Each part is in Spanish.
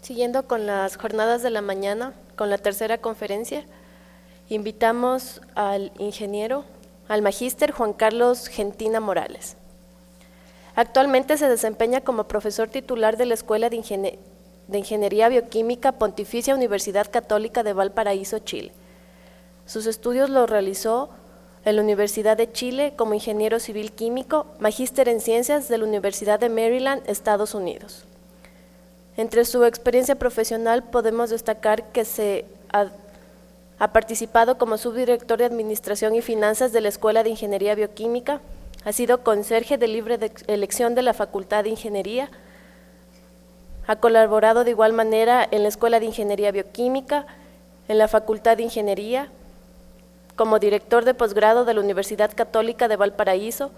Siguiendo con las jornadas de la mañana, con la tercera conferencia, invitamos al magíster Juan Carlos Gentina Morales. Actualmente se desempeña como profesor titular de la Escuela de Ingeniería Bioquímica Pontificia Universidad Católica de Valparaíso, Chile. Sus estudios los realizó en la Universidad de Chile como ingeniero civil químico, magíster en ciencias de la Universidad de Maryland, Estados Unidos. Entre su experiencia profesional podemos destacar que ha participado como subdirector de Administración y Finanzas de la Escuela de Ingeniería Bioquímica, ha sido conserje de libre elección de la Facultad de Ingeniería, ha colaborado de igual manera en la Escuela de Ingeniería Bioquímica, en la Facultad de Ingeniería, como director de posgrado de la Universidad Católica de Valparaíso,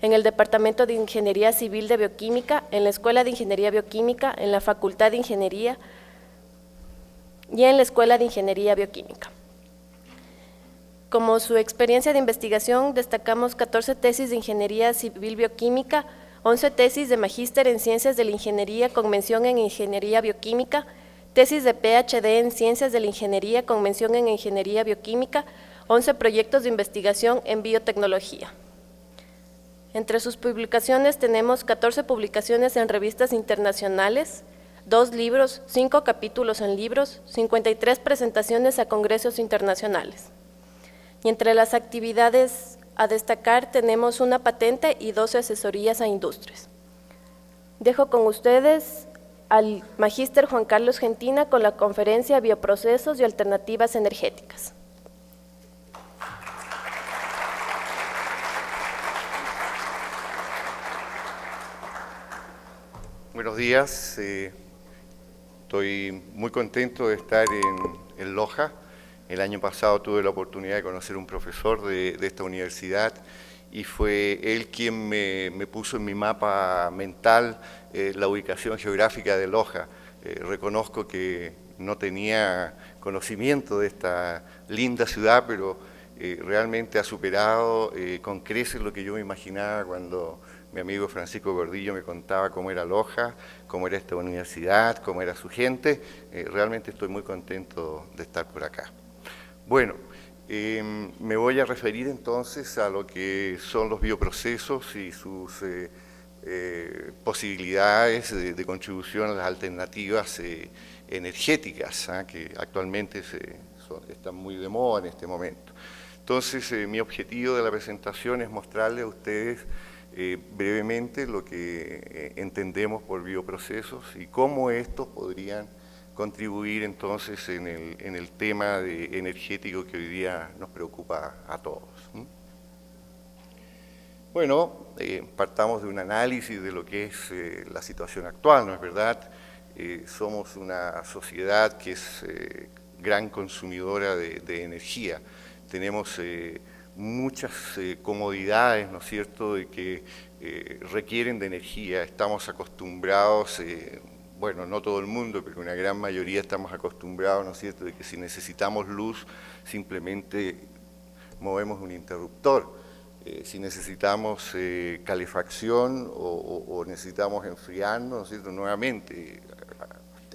en el Departamento de Ingeniería Civil de Bioquímica, en la Escuela de Ingeniería Bioquímica, en la Facultad de Ingeniería y en la Escuela de Ingeniería Bioquímica. Como su experiencia de investigación, destacamos 14 tesis de Ingeniería Civil Bioquímica, 11 tesis de Magíster en Ciencias de la Ingeniería con mención en Ingeniería Bioquímica, tesis de PhD en Ciencias de la Ingeniería con mención en Ingeniería Bioquímica, 11 proyectos de investigación en biotecnología. Entre sus publicaciones tenemos 14 publicaciones en revistas internacionales, 2 libros, 5 capítulos en libros, 53 presentaciones a congresos internacionales. Y entre las actividades a destacar tenemos una patente y 12 asesorías a industrias. Dejo con ustedes al magíster Juan Carlos Gentina con la conferencia Bioprocesos y Alternativas Energéticas. Buenos días, estoy muy contento de estar en Loja. El año pasado tuve la oportunidad de conocer un profesor de esta universidad y fue él quien me puso en mi mapa mental la ubicación geográfica de Loja. Reconozco que no tenía conocimiento de esta linda ciudad, pero realmente ha superado con creces lo que yo me imaginaba cuando mi amigo Francisco Gordillo me contaba cómo era Loja, cómo era esta universidad, cómo era su gente. Realmente estoy muy contento de estar por acá. Bueno, me voy a referir entonces a lo que son los bioprocesos y sus posibilidades de contribución a las alternativas energéticas, que actualmente están muy de moda en este momento. Entonces, mi objetivo de la presentación es mostrarles a ustedes brevemente lo que entendemos por bioprocesos y cómo estos podrían contribuir entonces en el tema energético que hoy día nos preocupa a todos. Bueno, partamos de un análisis de lo que es la situación actual, ¿no es verdad? Somos una sociedad que es gran consumidora de energía. Tenemos muchas comodidades, ¿no es cierto?, de que requieren de energía. Estamos acostumbrados, bueno, no todo el mundo, pero una gran mayoría estamos acostumbrados, ¿no es cierto?, de que si necesitamos luz, simplemente movemos un interruptor. Si necesitamos calefacción o necesitamos enfriarnos, ¿no es cierto?, nuevamente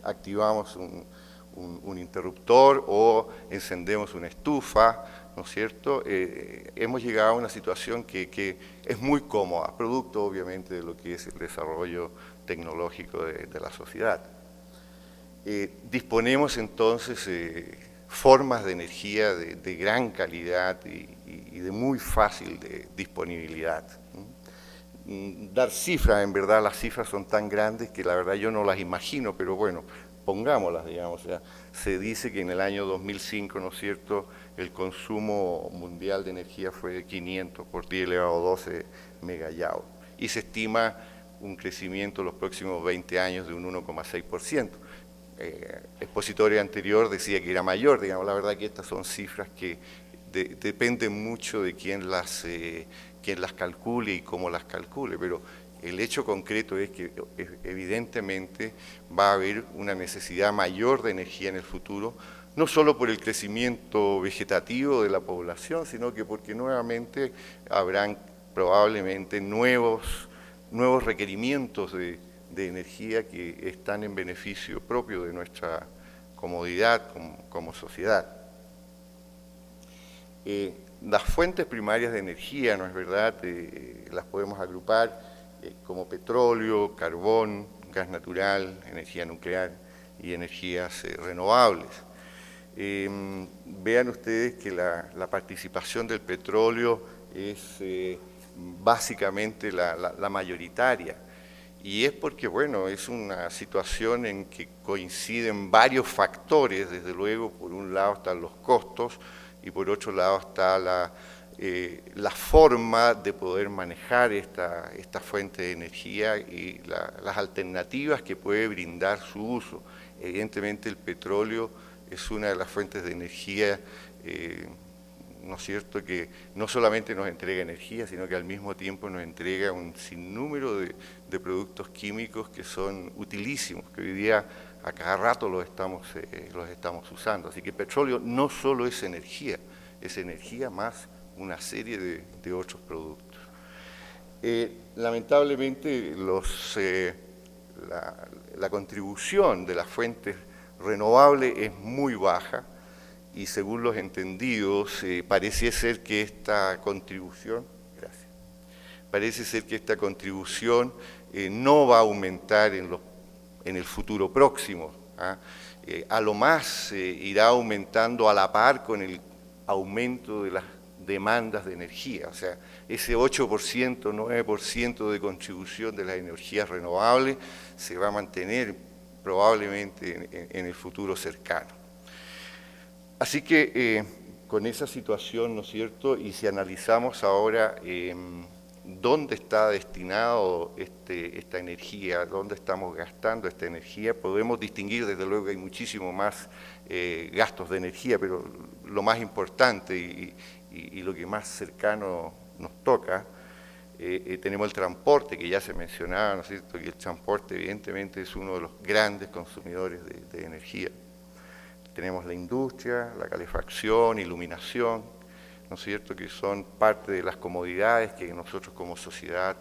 activamos un interruptor o encendemos una estufa, ¿no es cierto? Hemos llegado a una situación que es muy cómoda, producto obviamente de lo que es el desarrollo tecnológico de la sociedad. Disponemos entonces formas de energía de gran calidad y de muy fácil disponibilidad. Dar cifras, en verdad las cifras son tan grandes que la verdad yo no las imagino, pero bueno, pongámoslas, digamos. O sea, se dice que en el año 2005, ¿no es cierto?, el consumo mundial de energía fue de 500 por 10 elevado a 12 megajoule y se estima un crecimiento en los próximos 20 años de un 1,6%. Expositorio anterior decía que era mayor, digamos. La verdad que estas son cifras que dependen mucho de quién las calcule y cómo las calcule, pero el hecho concreto es que evidentemente va a haber una necesidad mayor de energía en el futuro, no solo por el crecimiento vegetativo de la población, sino que porque nuevamente habrán probablemente nuevos requerimientos de de energía que están en beneficio propio de nuestra comodidad como sociedad. Las fuentes primarias de energía, ¿no es verdad?, las podemos agrupar como petróleo, carbón, gas natural, energía nuclear y energías renovables. Vean ustedes que la participación del petróleo es básicamente la mayoritaria, y es porque, bueno, es una situación en que coinciden varios factores. Desde luego, por un lado están los costos y por otro lado está la forma de poder manejar esta fuente de energía y las alternativas que puede brindar su uso. Evidentemente el petróleo es una de las fuentes de energía, ¿no es cierto?, que no solamente nos entrega energía, sino que al mismo tiempo nos entrega un sinnúmero de productos químicos que son utilísimos, que hoy día a cada rato los estamos usando. Así que el petróleo no solo es energía más una serie de otros productos. Lamentablemente la contribución de las fuentes renovables es muy baja, y según los entendidos parece ser que esta contribución no va a aumentar en el futuro próximo, ¿ah? A lo más irá aumentando a la par con el aumento de las demandas de energía. O sea, ese 8%, 9% de contribución de las energías renovables se va a mantener probablemente en el futuro cercano. Así que con esa situación, ¿no es cierto?, y si analizamos ahora dónde está destinado esta energía, dónde estamos gastando esta energía, podemos distinguir, desde luego que hay muchísimo más gastos de energía, pero lo más importante y lo que más cercano nos toca, tenemos el transporte, que ya se mencionaba, ¿no es cierto?, que el transporte evidentemente es uno de los grandes consumidores de energía. Tenemos la industria, la calefacción, iluminación, ¿no es cierto?, que son parte de las comodidades que nosotros como sociedad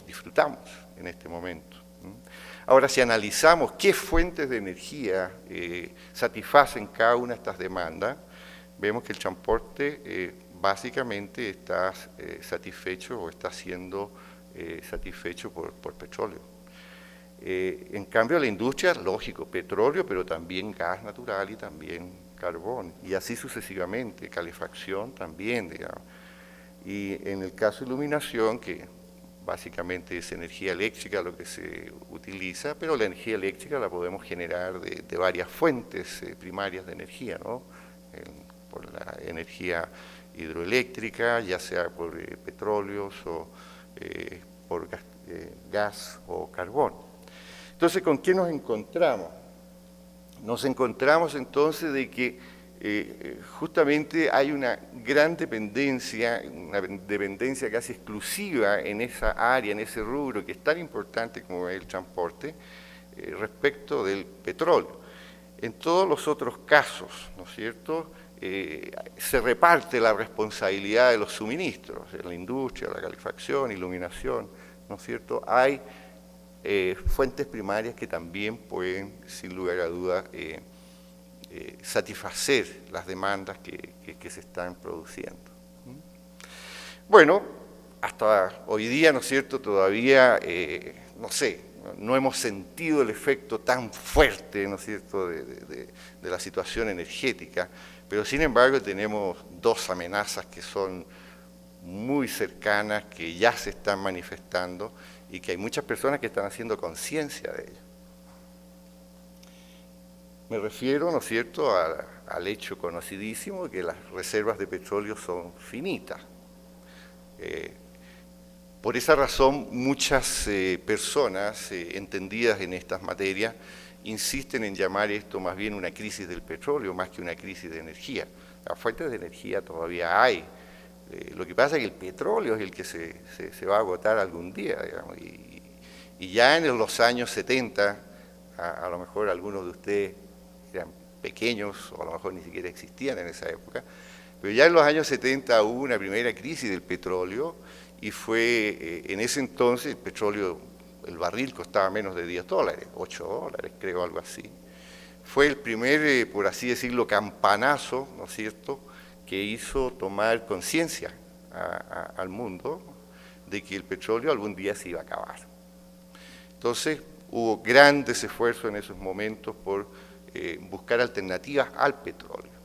disfrutamos en este momento. Ahora, si analizamos qué fuentes de energía satisfacen cada una de estas demandas, vemos que el transporte básicamente está satisfecho o está siendo satisfecho por petróleo. En cambio, la industria, lógico, petróleo, pero también gas natural y también carbón, y así sucesivamente, calefacción también, digamos. Y en el caso de iluminación, que básicamente es energía eléctrica lo que se utiliza, pero la energía eléctrica la podemos generar de varias fuentes primarias de energía, ¿no? Por la energía hidroeléctrica, ya sea por petróleos o por gas o carbón. Entonces, ¿con qué nos encontramos? Nos encontramos entonces de que justamente hay una gran dependencia, una dependencia casi exclusiva en esa área, en ese rubro que es tan importante como el transporte, respecto del petróleo. En todos los otros casos, ¿no es cierto?, se reparte la responsabilidad de los suministros, en la industria, la calefacción, iluminación, ¿no es cierto? Hay fuentes primarias que también pueden, sin lugar a dudas, satisfacer las demandas que se están produciendo. Bueno, hasta hoy día, ¿no es cierto?, todavía, no sé, no hemos sentido el efecto tan fuerte, ¿no es cierto?, de la situación energética, pero sin embargo tenemos dos amenazas que son muy cercanas, que ya se están manifestando y que hay muchas personas que están haciendo conciencia de ello. Me refiero, ¿no es cierto?, al hecho conocidísimo de que las reservas de petróleo son finitas. Por esa razón, muchas personas entendidas en estas materias insisten en llamar esto más bien una crisis del petróleo, más que una crisis de energía. Las fuentes de energía todavía hay. Lo que pasa es que el petróleo es el que se va a agotar algún día, digamos, y ya en los años 70, a lo mejor algunos de ustedes eran pequeños o a lo mejor ni siquiera existían en esa época, pero ya en los años 70 hubo una primera crisis del petróleo y fue en ese entonces el petróleo el barril costaba menos de $10, $8, creo, algo así. Fue el primer, por así decirlo, campanazo, ¿no es cierto?, que hizo tomar conciencia al mundo de que el petróleo algún día se iba a acabar. Entonces, hubo grandes esfuerzos en esos momentos por buscar alternativas al petróleo.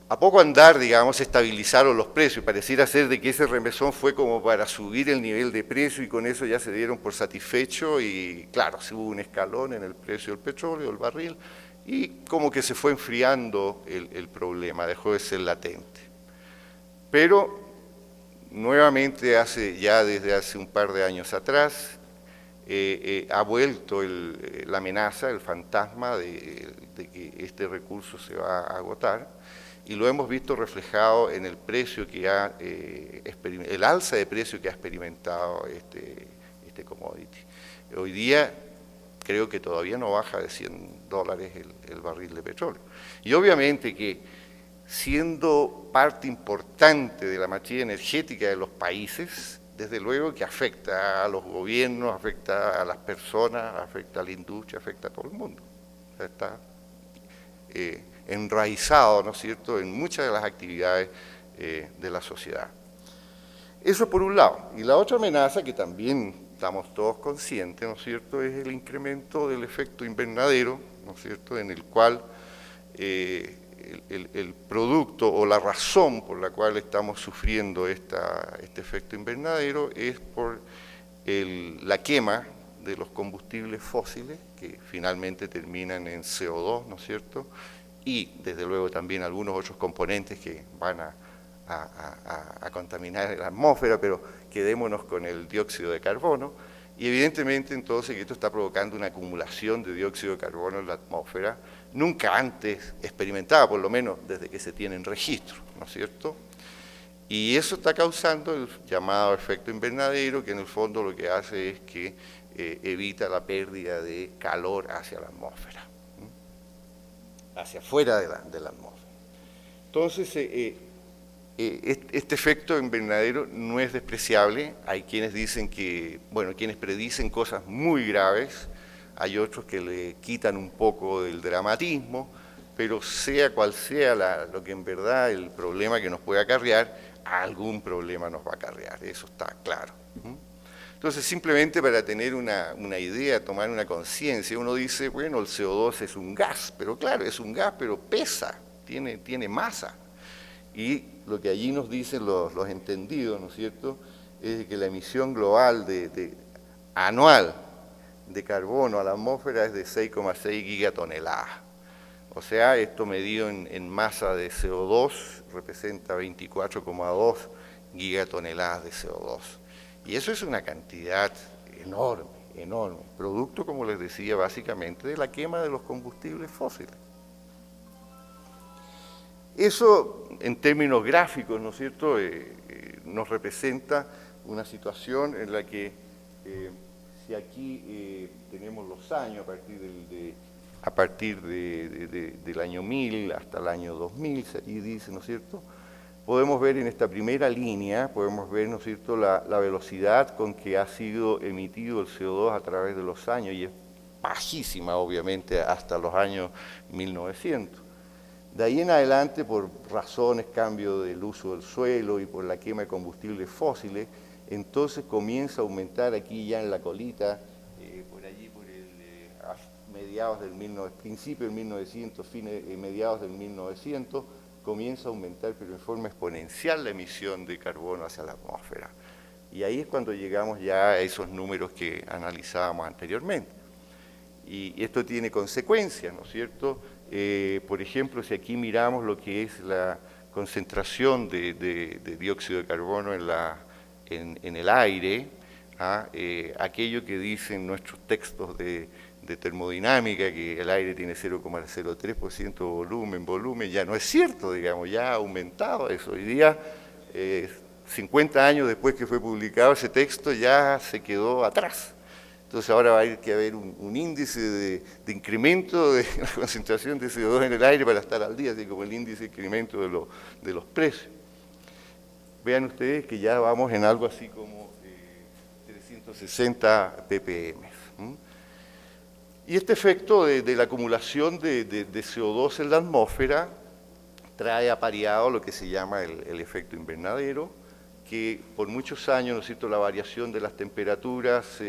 A poco andar, digamos, se estabilizaron los precios, pareciera ser de que ese remesón fue como para subir el nivel de precio y con eso ya se dieron por satisfecho y claro, se hubo un escalón en el precio del petróleo, el barril, y como que se fue enfriando el problema, dejó de ser latente. Pero nuevamente desde hace un par de años atrás, ha vuelto la amenaza, el fantasma de que este recurso se va a agotar, y lo hemos visto reflejado en el precio que el alza de precio que ha experimentado este commodity. Hoy día creo que todavía no baja de $100 el barril de petróleo. Y obviamente que siendo parte importante de la matriz energética de los países, desde luego que afecta a los gobiernos, afecta a las personas, afecta a la industria, afecta a todo el mundo. O sea, está enraizado, ¿no es cierto?, en muchas de las actividades de la sociedad. Eso por un lado. Y la otra amenaza, que también estamos todos conscientes, ¿no es cierto?, es el incremento del efecto invernadero, ¿no es cierto?, en el cual el producto o la razón por la cual estamos sufriendo este efecto invernadero es por la quema de los combustibles fósiles, que finalmente terminan en CO2, ¿no es cierto?, y desde luego también algunos otros componentes que van a contaminar la atmósfera, pero quedémonos con el dióxido de carbono, y evidentemente entonces que esto está provocando una acumulación de dióxido de carbono en la atmósfera, nunca antes experimentada, por lo menos desde que se tienen registros, ¿no es cierto? Y eso está causando el llamado efecto invernadero, que en el fondo lo que hace es que evita la pérdida de calor hacia la atmósfera, hacia afuera de la atmósfera. Entonces, este efecto invernadero no es despreciable. Hay quienes dicen que, bueno, quienes predicen cosas muy graves, hay otros que le quitan un poco del dramatismo, pero sea cual sea lo que en verdad el problema que nos puede acarrear, algún problema nos va a acarrear, eso está claro. Entonces, simplemente para tener una idea, tomar una conciencia, uno dice, bueno, el CO2 es un gas, pero claro, es un gas, pero pesa, tiene masa. Y lo que allí nos dicen los entendidos, ¿no es cierto?, es que la emisión global anual de carbono a la atmósfera es de 6,6 gigatoneladas. O sea, esto medido en masa de CO2 representa 24,2 gigatoneladas de CO2. Y eso es una cantidad enorme, enorme, producto, como les decía, básicamente de la quema de los combustibles fósiles. Eso, en términos gráficos, ¿no es cierto?, nos representa una situación en la que, si aquí tenemos los años a partir del año 1000 hasta el año 2000, y dice, ¿no es cierto?, podemos ver en esta primera línea, podemos ver, ¿no es cierto?, la velocidad con que ha sido emitido el CO2 a través de los años, y es bajísima, obviamente, hasta los años 1900. De ahí en adelante, por razones, cambio del uso del suelo y por la quema de combustibles fósiles, entonces comienza a aumentar aquí ya en la colita, por allí, mediados principio del 1900, mediados del 1900, comienza a aumentar, pero en forma exponencial, la emisión de carbono hacia la atmósfera. Y ahí es cuando llegamos ya a esos números que analizábamos anteriormente. Y esto tiene consecuencias, ¿no es cierto? Por ejemplo, si aquí miramos lo que es la concentración de dióxido de carbono en el aire, aquello que dicen nuestros textos de termodinámica, que el aire tiene 0,03% de volumen, ya no es cierto, digamos, ya ha aumentado eso. Hoy día, 50 años después que fue publicado ese texto, ya se quedó atrás. Entonces ahora va a haber que haber un índice de incremento de la concentración de CO2 en el aire para estar al día, así como el índice de incremento de los precios. Vean ustedes que ya vamos en algo así como 160 ppm. Y este efecto de la acumulación de CO2 en la atmósfera trae apareado lo que se llama el efecto invernadero, que por muchos años, ¿no es cierto?, la variación de las temperaturas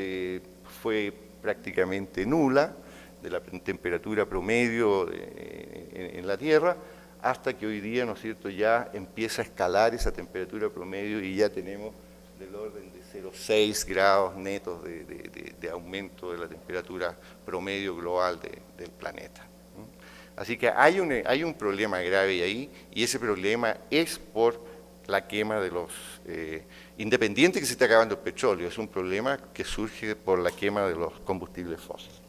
fue prácticamente nula, de la temperatura promedio en la Tierra, hasta que hoy día, ¿no es cierto?, ya empieza a escalar esa temperatura promedio y ya tenemos del orden de 0,6 grados netos de aumento de la temperatura promedio global del planeta. Así que hay un problema grave ahí, y ese problema es por la quema de los, independiente que se esté acabando el petróleo, es un problema que surge por la quema de los combustibles fósiles.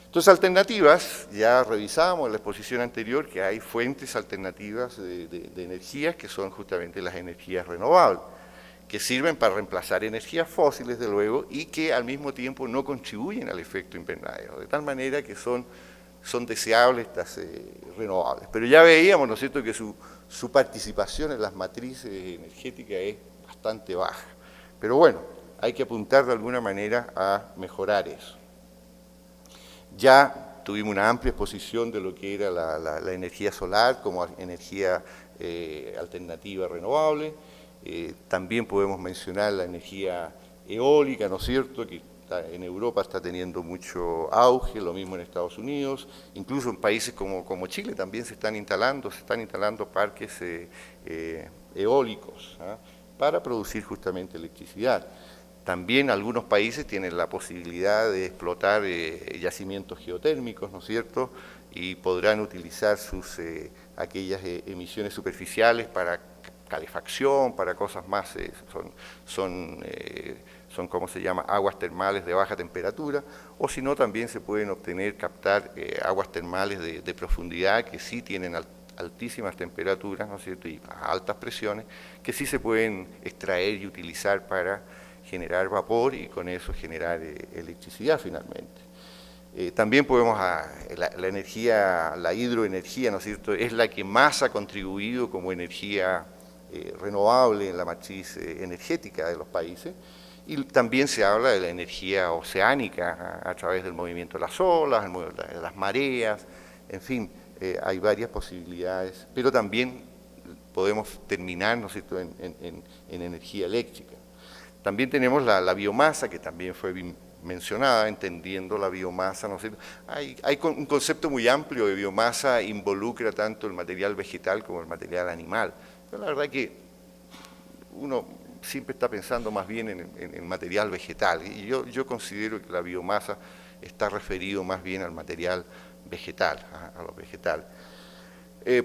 Entonces, alternativas, ya revisábamos en la exposición anterior que hay fuentes alternativas de energías que son justamente las energías renovables, que sirven para reemplazar energías fósiles, de luego, y que al mismo tiempo no contribuyen al efecto invernadero, de tal manera que son deseables estas renovables. Pero ya veíamos, ¿no es cierto?, que su participación en las matrices energéticas es bastante baja. Pero bueno, hay que apuntar de alguna manera a mejorar eso. Ya tuvimos una amplia exposición de lo que era la energía solar como energía alternativa renovable. También podemos mencionar la energía eólica, ¿no es cierto?, que en Europa está teniendo mucho auge, lo mismo en Estados Unidos, incluso en países como Chile también se están instalando parques eólicos, ¿ah?, para producir justamente electricidad. También algunos países tienen la posibilidad de explotar yacimientos geotérmicos, ¿no es cierto?, y podrán utilizar aquellas emisiones superficiales para calefacción, para cosas más, son como se llama, aguas termales de baja temperatura, o si no también se pueden captar aguas termales de profundidad que sí tienen altísimas temperaturas, ¿no es cierto?, y a altas presiones, que sí se pueden extraer y utilizar para generar vapor y con eso generar electricidad finalmente. También podemos, la energía, la hidroenergía, ¿no es cierto?, es la que más ha contribuido como energía renovable en la matriz energética de los países, y también se habla de la energía oceánica a través del movimiento de las olas, de las mareas, en fin, hay varias posibilidades, pero también podemos terminar, ¿no es cierto?, en energía eléctrica. También tenemos la biomasa, que también fue mencionada, entendiendo la biomasa, ¿no es cierto? Hay un concepto muy amplio de biomasa, involucra tanto el material vegetal como el material animal, pero la verdad que uno siempre está pensando más bien en material vegetal, y yo considero que la biomasa está referido más bien al material vegetal, a lo vegetal.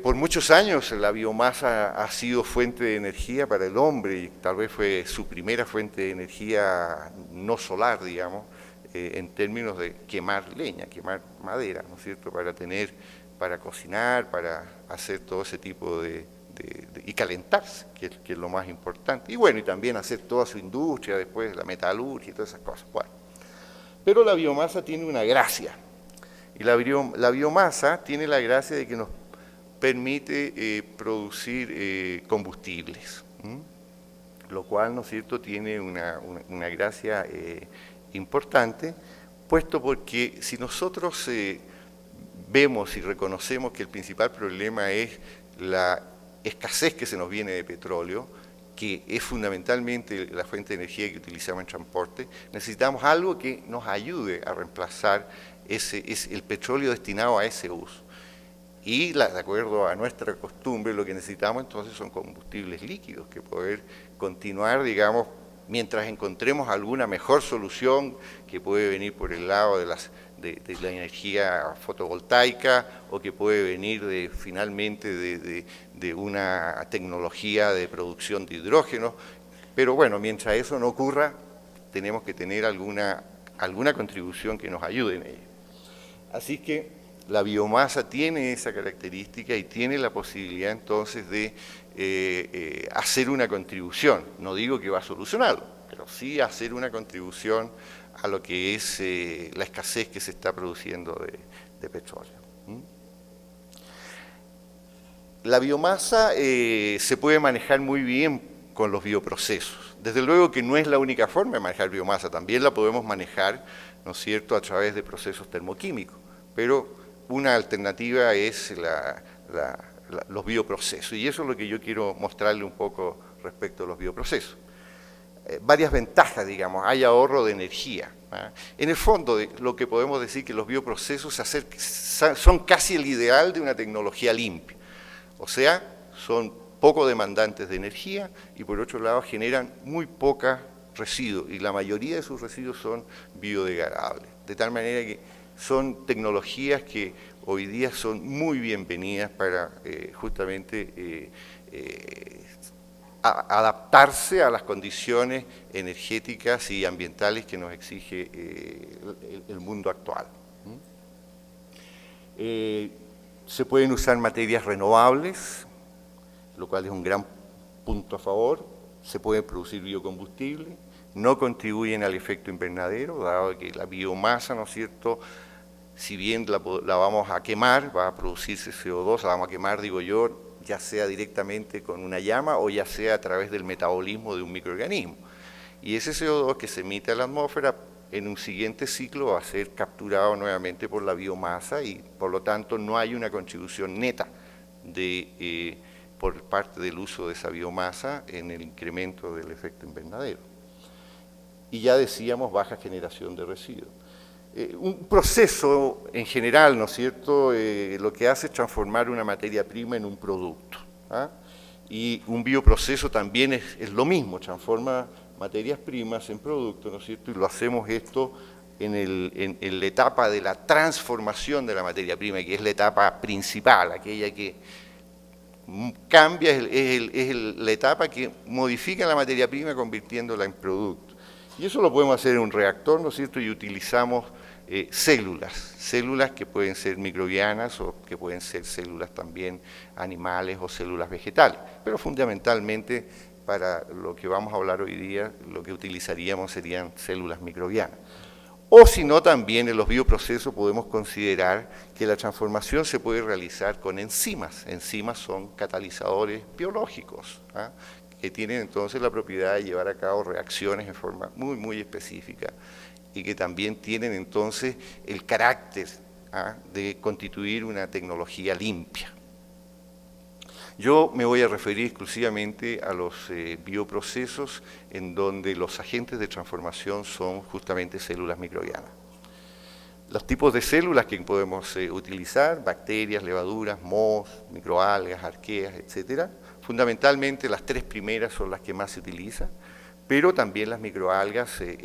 Por muchos años la biomasa ha sido fuente de energía para el hombre, y tal vez fue su primera fuente de energía no solar, digamos, en términos de quemar leña, quemar madera, ¿no es cierto?, para cocinar, para hacer todo ese tipo y calentarse, que es lo más importante. Y bueno, y también hacer toda su industria, después la metalurgia y todas esas cosas. Bueno, pero la biomasa tiene una gracia, y la biomasa tiene la gracia de que nos permite producir combustibles, lo cual, ¿no es cierto?, tiene una gracia importante, puesto porque si nosotros vemos y reconocemos que el principal problema es la escasez que se nos viene de petróleo, que es fundamentalmente la fuente de energía que utilizamos en transporte, necesitamos algo que nos ayude a reemplazar el petróleo destinado a ese uso. Y de acuerdo a nuestra costumbre, lo que necesitamos entonces son combustibles líquidos, que poder continuar, digamos, mientras encontremos alguna mejor solución que puede venir por el lado de la energía fotovoltaica, o que puede venir finalmente de una tecnología de producción de hidrógeno. Pero bueno, mientras eso no ocurra, tenemos que tener alguna contribución que nos ayude en ello. Así que la biomasa tiene esa característica y tiene la posibilidad entonces de hacer una contribución. No digo que va a solucionarlo, pero sí hacer una contribución a lo que es la escasez que se está produciendo de petróleo. La biomasa se puede manejar muy bien con los bioprocesos. Desde luego que no es la única forma de manejar biomasa, también la podemos manejar, ¿no es cierto?, a través de procesos termoquímicos, pero una alternativa es los bioprocesos, y eso es lo que yo quiero mostrarle un poco respecto a los bioprocesos. Varias ventajas, digamos, hay ahorro de energía. En el fondo, lo que podemos decir que los bioprocesos son casi el ideal de una tecnología limpia, o sea, son poco demandantes de energía y por otro lado generan muy poca residuos y la mayoría de sus residuos son biodegradables, de tal manera que son tecnologías que hoy día son muy bienvenidas para justamente adaptarse a las condiciones energéticas y ambientales que nos exige el mundo actual. Se pueden usar materias renovables, lo cual es un gran punto a favor. Se puede producir biocombustible, no contribuyen al efecto invernadero, dado que la biomasa, ¿no es cierto?, si bien la vamos a quemar, va a producirse CO2, la vamos a quemar, digo yo, ya sea directamente con una llama o ya sea a través del metabolismo de un microorganismo. Y ese CO2 que se emite a la atmósfera en un siguiente ciclo va a ser capturado nuevamente por la biomasa y por lo tanto no hay una contribución neta por parte del uso de esa biomasa en el incremento del efecto invernadero. Y ya decíamos baja generación de residuos. Un proceso en general, ¿no es cierto?, lo que hace es transformar una materia prima en un producto. Y un bioproceso también es lo mismo, transforma materias primas en productos, ¿no es cierto?, y lo hacemos esto en la etapa de la transformación de la materia prima, que es la etapa principal, aquella que cambia, es la etapa que modifica la materia prima convirtiéndola en producto. Y eso lo podemos hacer en un reactor, ¿no es cierto?, y utilizamos células que pueden ser microbianas o que pueden ser células también animales o células vegetales, pero fundamentalmente para lo que vamos a hablar hoy día, lo que utilizaríamos serían células microbianas. O si no, también en los bioprocesos podemos considerar que la transformación se puede realizar con enzimas. Enzimas son catalizadores biológicos, que tienen entonces la propiedad de llevar a cabo reacciones en forma muy, muy específica y que también tienen entonces el carácter de constituir una tecnología limpia. Yo me voy a referir exclusivamente a los bioprocesos en donde los agentes de transformación son justamente células microbianas. Los tipos de células que podemos utilizar, bacterias, levaduras, mohos, microalgas, arqueas, etc. Fundamentalmente las tres primeras son las que más se utilizan, pero también las microalgas se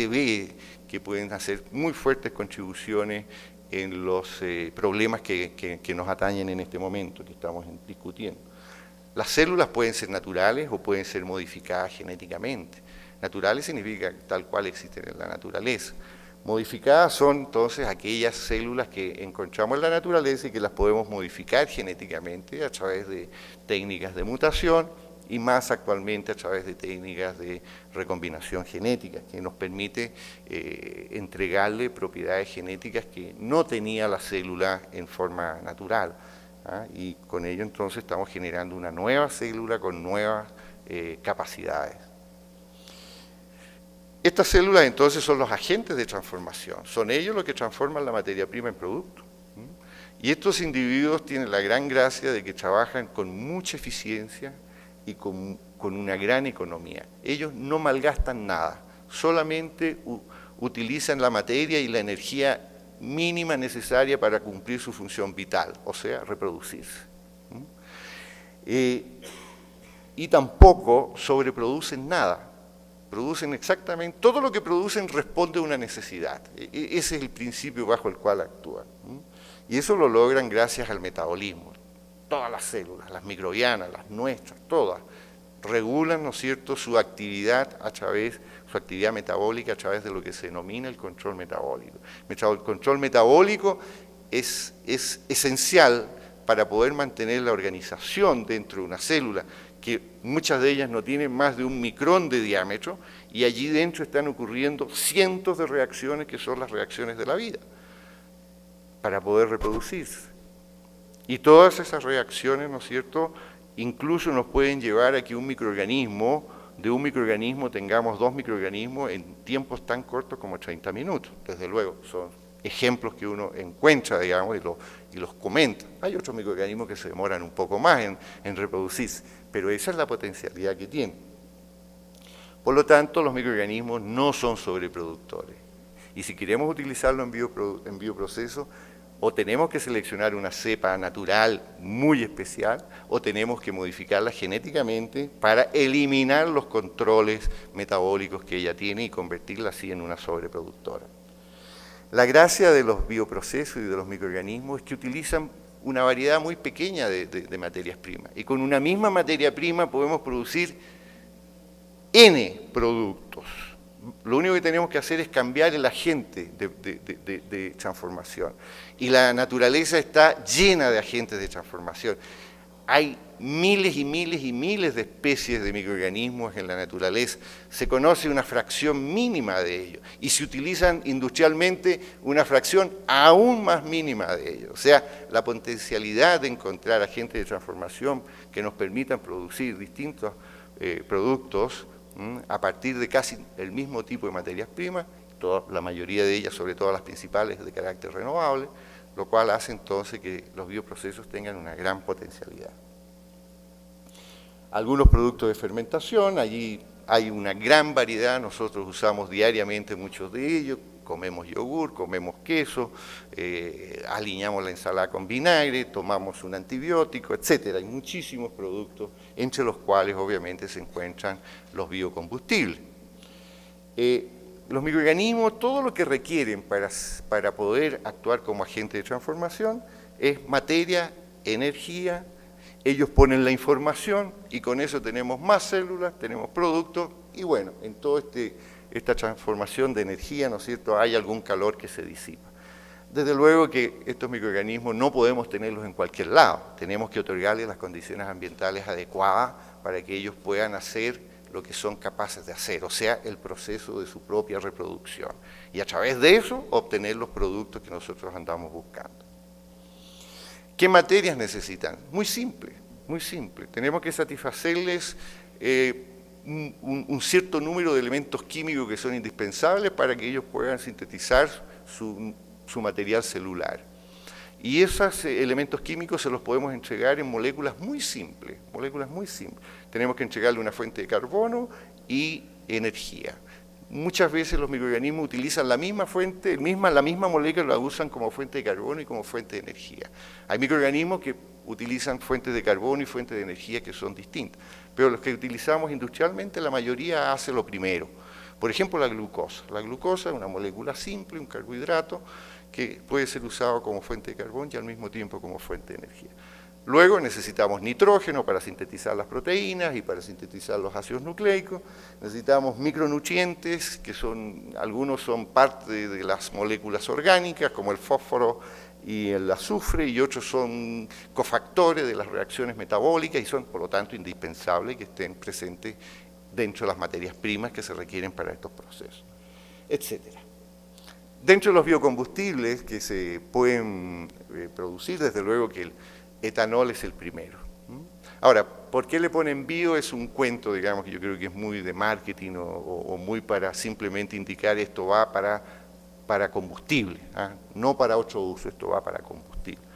ve que pueden hacer muy fuertes contribuciones en los problemas que nos atañen en este momento, que estamos discutiendo. Las células pueden ser naturales o pueden ser modificadas genéticamente. Naturales significa tal cual existen en la naturaleza. Modificadas son entonces aquellas células que encontramos en la naturaleza y que las podemos modificar genéticamente a través de técnicas de mutación y más actualmente a través de técnicas de recombinación genética, que nos permite entregarle propiedades genéticas que no tenía la célula en forma natural. Y con ello entonces estamos generando una nueva célula con nuevas capacidades. Estas células entonces son los agentes de transformación, son ellos los que transforman la materia prima en producto. Y estos individuos tienen la gran gracia de que trabajan con mucha eficiencia y con una gran economía. Ellos no malgastan nada, solamente utilizan la materia y la energía mínima necesaria para cumplir su función vital, o sea, reproducirse. Y tampoco sobreproducen nada, producen exactamente, todo lo que producen responde a una necesidad. Ese es el principio bajo el cual actúan. Y eso lo logran gracias al metabolismo. Todas las células, las microbianas, las nuestras, todas, regulan, ¿no es cierto?, su actividad metabólica a través de lo que se denomina el control metabólico. El control metabólico es esencial para poder mantener la organización dentro de una célula, que muchas de ellas no tienen más de 1 micrón de diámetro, y allí dentro están ocurriendo cientos de reacciones que son las reacciones de la vida, para poder reproducirse. Y todas esas reacciones, ¿no es cierto?, incluso nos pueden llevar a que de un microorganismo tengamos 2 microorganismos en tiempos tan cortos como 30 minutos. Desde luego, son ejemplos que uno encuentra, digamos, y los comenta. Hay otros microorganismos que se demoran un poco más en reproducirse, pero esa es la potencialidad que tienen. Por lo tanto, los microorganismos no son sobreproductores. Y si queremos utilizarlo en bioproceso, o tenemos que seleccionar una cepa natural muy especial, o tenemos que modificarla genéticamente para eliminar los controles metabólicos que ella tiene y convertirla así en una sobreproductora. La gracia de los bioprocesos y de los microorganismos es que utilizan una variedad muy pequeña de materias primas. Y con una misma materia prima podemos producir N productos. Lo único que tenemos que hacer es cambiar el agente de transformación. Y la naturaleza está llena de agentes de transformación. Hay miles y miles y miles de especies de microorganismos en la naturaleza. Se conoce una fracción mínima de ellos. Y se utilizan industrialmente una fracción aún más mínima de ellos. O sea, la potencialidad de encontrar agentes de transformación que nos permitan producir distintos productos a partir de casi el mismo tipo de materias primas, la mayoría de ellas, sobre todo las principales, de carácter renovable, lo cual hace entonces que los bioprocesos tengan una gran potencialidad. Algunos productos de fermentación, allí hay una gran variedad, nosotros usamos diariamente muchos de ellos, comemos yogur, comemos queso, aliñamos la ensalada con vinagre, tomamos un antibiótico, etc. Hay muchísimos productos, entre los cuales obviamente se encuentran los biocombustibles. Los microorganismos, todo lo que requieren para poder actuar como agente de transformación es materia, energía. Ellos ponen la información y con eso tenemos más células, tenemos productos y bueno, en toda esta transformación de energía, ¿no es cierto?, hay algún calor que se disipa. Desde luego que estos microorganismos no podemos tenerlos en cualquier lado, tenemos que otorgarles las condiciones ambientales adecuadas para que ellos puedan hacer lo que son capaces de hacer, o sea, el proceso de su propia reproducción. Y a través de eso, obtener los productos que nosotros andamos buscando. ¿Qué materias necesitan? Muy simple, muy simple. Tenemos que satisfacerles un cierto número de elementos químicos que son indispensables para que ellos puedan sintetizar su material celular. Y esos elementos químicos se los podemos entregar en moléculas muy simples, Tenemos que entregarle una fuente de carbono y energía. Muchas veces los microorganismos utilizan la misma fuente, la misma molécula la usan como fuente de carbono y como fuente de energía. Hay microorganismos que utilizan fuentes de carbono y fuentes de energía que son distintas, pero los que utilizamos industrialmente, la mayoría hace lo primero. Por ejemplo, la glucosa. La glucosa es una molécula simple, un carbohidrato, que puede ser usado como fuente de carbono y al mismo tiempo como fuente de energía. Luego necesitamos nitrógeno para sintetizar las proteínas y para sintetizar los ácidos nucleicos. Necesitamos micronutrientes, que algunos son parte de las moléculas orgánicas, como el fósforo y el azufre, y otros son cofactores de las reacciones metabólicas y son, por lo tanto, indispensables que estén presentes dentro de las materias primas que se requieren para estos procesos, etc. Dentro de los biocombustibles que se pueden producir, desde luego que el etanol es el primero. Ahora, ¿por qué le ponen bio? Es un cuento, digamos, que yo creo que es muy de marketing o muy para simplemente indicar esto va para combustible, no para otro uso, esto va para combustible.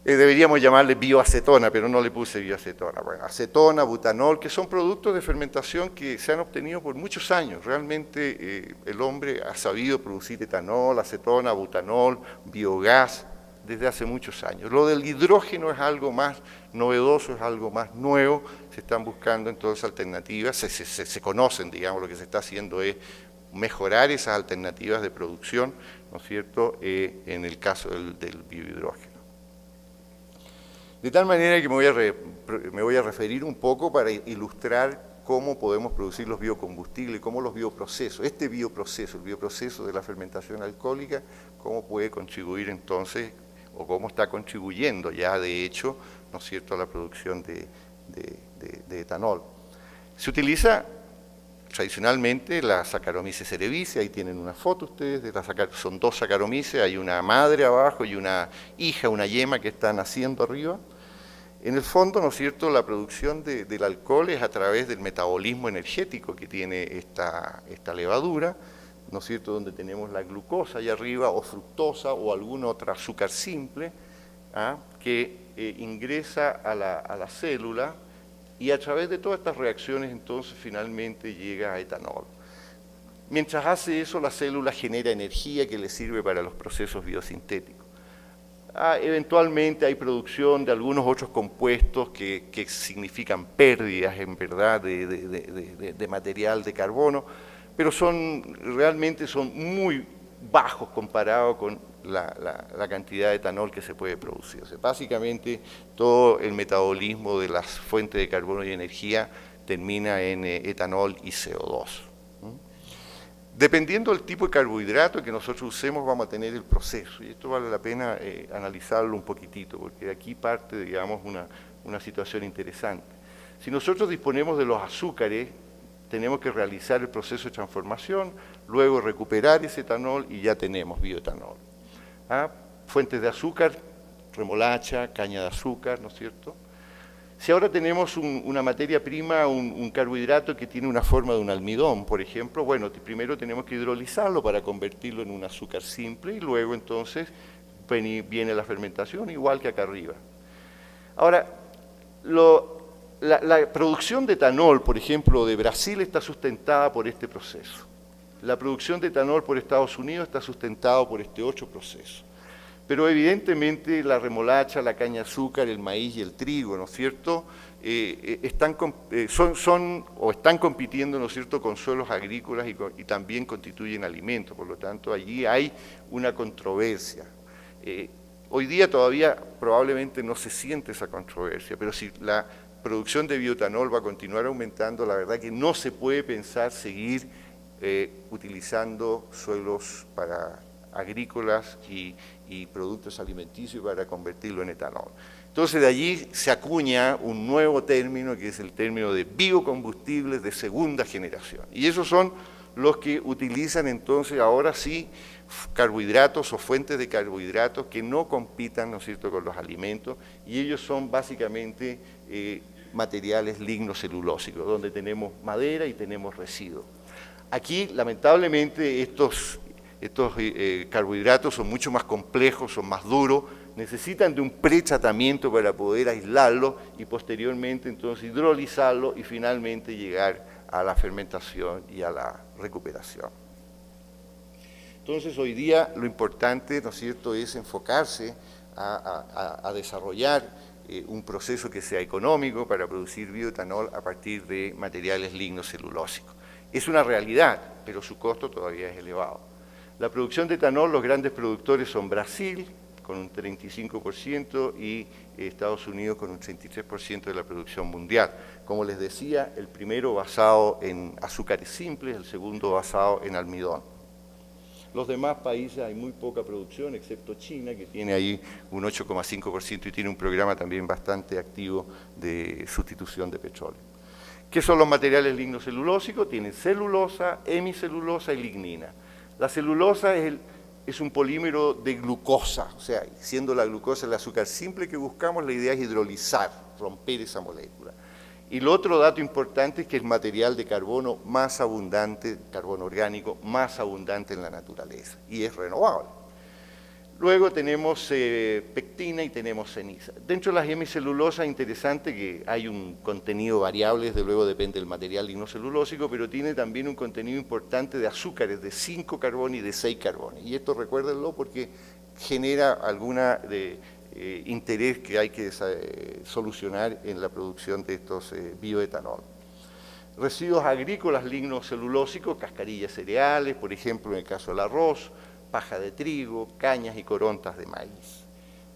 Deberíamos llamarle bioacetona, pero no le puse bioacetona. Bueno, acetona, butanol, que son productos de fermentación que se han obtenido por muchos años. Realmente el hombre ha sabido producir etanol, acetona, butanol, biogás, desde hace muchos años. Lo del hidrógeno es algo más novedoso, es algo más nuevo, se están buscando entonces alternativas, se conocen, digamos, lo que se está haciendo es mejorar esas alternativas de producción, ¿no es cierto?, en el caso del biohidrógeno. De tal manera que me voy a referir un poco para ilustrar cómo podemos producir los biocombustibles, cómo los bioprocesos, el bioproceso de la fermentación alcohólica, cómo puede contribuir entonces, o cómo está contribuyendo ya de hecho, ¿no es cierto?, a la producción de etanol. Se utiliza tradicionalmente la Saccharomyces cerevisiae, ahí tienen una foto ustedes, son 2 Saccharomyces, hay una madre abajo y una hija, una yema que está naciendo arriba. En el fondo, ¿no es cierto?, la producción del alcohol es a través del metabolismo energético que tiene esta levadura, ¿no es cierto?, donde tenemos la glucosa allá arriba, o fructosa, o algún otro azúcar simple, que ingresa a la célula, y a través de todas estas reacciones entonces finalmente llega a etanol. Mientras hace eso, la célula genera energía que le sirve para los procesos biosintéticos. Eventualmente hay producción de algunos otros compuestos que significan pérdidas en verdad de material de carbono, pero realmente son muy bajos comparado con la cantidad de etanol que se puede producir. O sea, básicamente todo el metabolismo de las fuentes de carbono y energía termina en etanol y CO2. Dependiendo del tipo de carbohidrato que nosotros usemos, vamos a tener el proceso, y esto vale la pena analizarlo un poquitito, porque de aquí parte, digamos, una situación interesante. Si nosotros disponemos de los azúcares, tenemos que realizar el proceso de transformación, luego recuperar ese etanol y ya tenemos bioetanol. Fuentes de azúcar, remolacha, caña de azúcar, ¿no es cierto? Si ahora tenemos una materia prima, un carbohidrato que tiene una forma de un almidón, por ejemplo, bueno, primero tenemos que hidrolizarlo para convertirlo en un azúcar simple y luego entonces viene la fermentación, igual que acá arriba. Ahora, la producción de etanol, por ejemplo, de Brasil está sustentada por este proceso. La producción de etanol por Estados Unidos está sustentada por este otro proceso. Pero evidentemente la remolacha, la caña de azúcar, el maíz y el trigo, ¿no es cierto?, están compitiendo, ¿no es cierto?, con suelos agrícolas y también constituyen alimentos. Por lo tanto, allí hay una controversia. Hoy día todavía probablemente no se siente esa controversia, pero si la producción de bioetanol va a continuar aumentando, la verdad que no se puede pensar seguir utilizando suelos agrícolas y productos alimenticios para convertirlo en etanol. Entonces de allí se acuña un nuevo término que es el término de biocombustibles de segunda generación. Y esos son los que utilizan entonces ahora sí carbohidratos o fuentes de carbohidratos que no compitan, ¿no es cierto?, con los alimentos, y ellos son básicamente materiales lignocelulósicos, donde tenemos madera y tenemos residuos. Aquí, lamentablemente, estos carbohidratos son mucho más complejos, son más duros, necesitan de un pretratamiento para poder aislarlo y posteriormente entonces hidrolizarlo y finalmente llegar a la fermentación y a la recuperación. Entonces hoy día lo importante, ¿no es cierto?, es enfocarse a desarrollar un proceso que sea económico para producir bioetanol a partir de materiales lignocelulósicos. Es una realidad, pero su costo todavía es elevado. La producción de etanol, los grandes productores son Brasil, con un 35%, y Estados Unidos con un 33% de la producción mundial. Como les decía, el primero basado en azúcares simples, el segundo basado en almidón. Los demás países hay muy poca producción, excepto China, que tiene ahí un 8,5% y tiene un programa también bastante activo de sustitución de petróleo. ¿Qué son los materiales lignocelulósicos? Tienen celulosa, hemicelulosa y lignina. La celulosa es un polímero de glucosa, o sea, siendo la glucosa el azúcar simple que buscamos, la idea es hidrolizar, romper esa molécula. Y el otro dato importante es que es material de carbono más abundante, carbono orgánico más abundante en la naturaleza, y es renovable. Luego tenemos pectina y tenemos ceniza. Dentro de las hemicelulosas es interesante que hay un contenido variable, desde luego depende del material lignocelulósico, pero tiene también un contenido importante de azúcares de 5 carbones y de 6 carbones. Y esto recuérdenlo porque genera alguna interés que hay que solucionar en la producción de estos bioetanol. Residuos agrícolas lignocelulósicos, cascarillas cereales, por ejemplo en el caso del arroz, paja de trigo, cañas y corontas de maíz.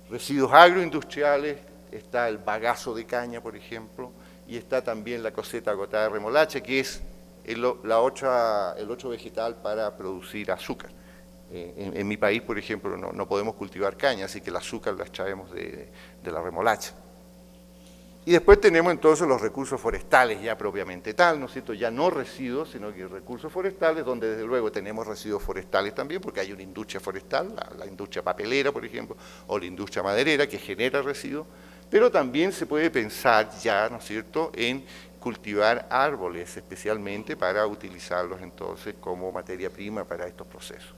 Residuos agroindustriales, está el bagazo de caña, por ejemplo, y está también la coseta agotada de remolacha, que es el otro vegetal para producir azúcar. En mi país, por ejemplo, no podemos cultivar caña, así que el azúcar la extraemos de la remolacha. Y después tenemos entonces los recursos forestales ya propiamente tal, ¿no es cierto? Ya no residuos, sino que recursos forestales, donde desde luego tenemos residuos forestales también, porque hay una industria forestal, la industria papelera, por ejemplo, o la industria maderera, que genera residuos, Pero también se puede pensar ya, ¿no es cierto?, en cultivar árboles especialmente para utilizarlos entonces como materia prima para estos procesos.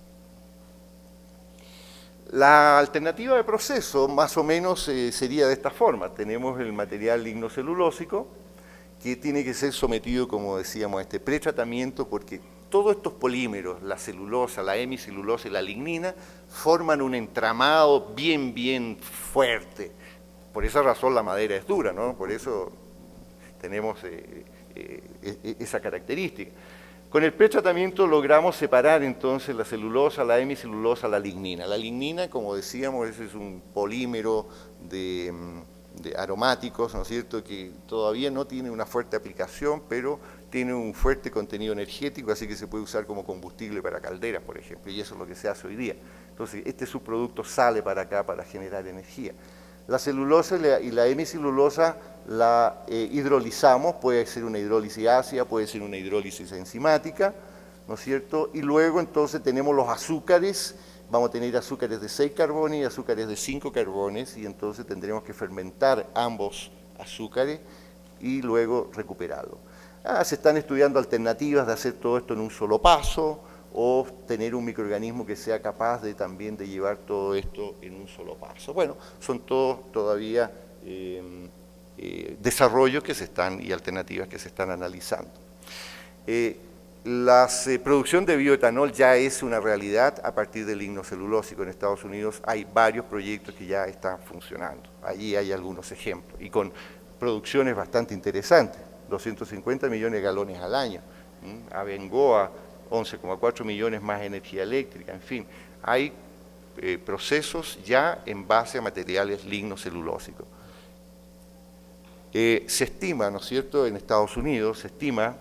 La alternativa de proceso más o menos sería de esta forma. Tenemos el material lignocelulósico que tiene que ser sometido, como decíamos, a este pretratamiento porque todos estos polímeros, la celulosa, la hemicelulosa y la lignina, forman un entramado bien fuerte. Por esa razón la madera es dura, ¿no? Por eso tenemos esa característica. Con el pretratamiento logramos separar entonces la celulosa, la hemicelulosa, la lignina. La lignina, como decíamos, ese es un polímero de aromáticos, ¿no es cierto?, que todavía no tiene una fuerte aplicación, pero tiene un fuerte contenido energético, así que se puede usar como combustible para calderas, por ejemplo, y eso es lo que se hace hoy día. Entonces, este subproducto sale para acá para generar energía. La celulosa y la hemicelulosa la hidrolizamos, puede ser una hidrólisis ácida, puede ser una hidrólisis enzimática, ¿no es cierto? Y luego entonces tenemos los azúcares, vamos a tener azúcares de 6 carbones y azúcares de 5 carbones, y entonces tendremos que fermentar ambos azúcares y luego recuperarlo. Se están estudiando alternativas de hacer todo esto en un solo paso, o tener un microorganismo que sea capaz de también de llevar todo esto en un solo paso. Bueno, son todos todavía desarrollos que se están y alternativas que se están analizando. La producción de bioetanol ya es una realidad a partir del lignocelulósico. En Estados Unidos hay varios proyectos que ya están funcionando. Allí hay algunos ejemplos y con producciones bastante interesantes, 250 millones de galones al año. Abengoa, 11,4 millones más energía eléctrica, en fin, hay procesos ya en base a materiales lignocelulósicos. Se estima, ¿no es cierto?, en Estados Unidos se estima